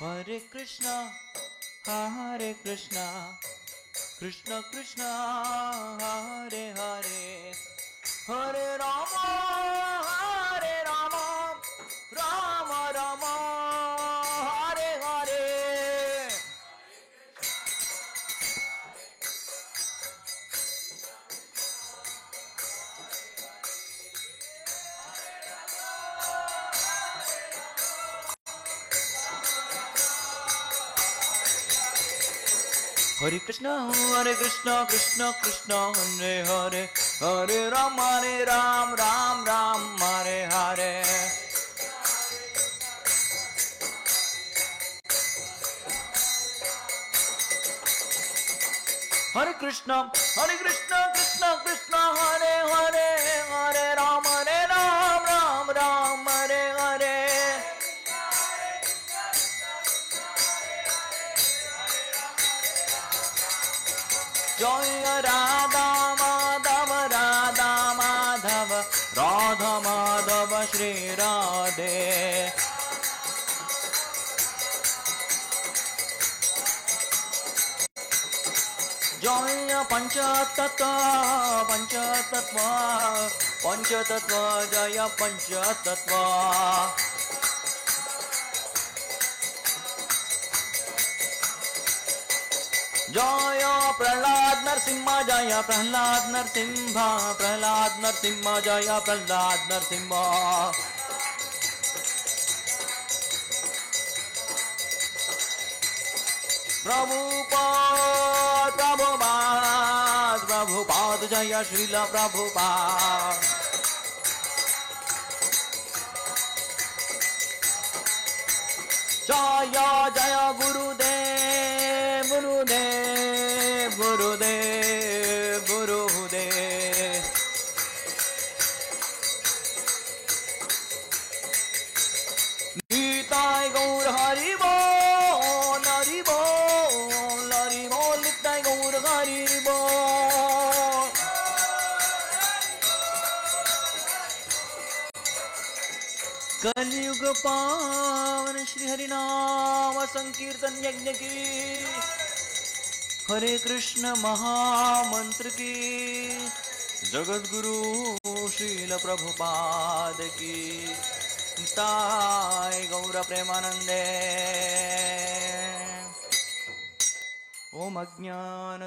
Hare Krishna, Hare Krishna, Krishna Krishna, Hare Hare, Hare Rama, Hare Rama, Rama Rama, Hare Hare. Hare Krishna, Krishna Krishna, Hare Hare, Hare Ram, Ram Ram, Hare Hare. Hare Krishna, Krishna Krishna, Hare Hare, Hare Ram, Ram Ram, Hare Hare. Jai Radha Madhava, Radha Madhava, Radha Madhava, Shri Radhe. Jaya Panchatattva, Panchatattva, Panchatattva, Jaya Panchatattva. Jaya Prahlad Narsimha, Jaya Prahlad Narsimha, Prahlad Narsimha, Jaya Prahlad Narsimha. Prabhupada, Prabhupada, Prabhupada, Jaya Srila Prabhupada. Jaya Jaya Gurudev, Gurudev, Gurudev, Gurudev. Nitai Gaur Hari Bol, Hari Bol, Hari Bol, Nitai Gaur Hari Bol. कलयुग पावन श्री हरिनाम संकीर्तन यज्ञ की, हरे कृष्ण महामंत्र की, जगत गुरु श्रील प्रभुपाद की, ताय गौर प्रेमानंदे। ओम अज्ञान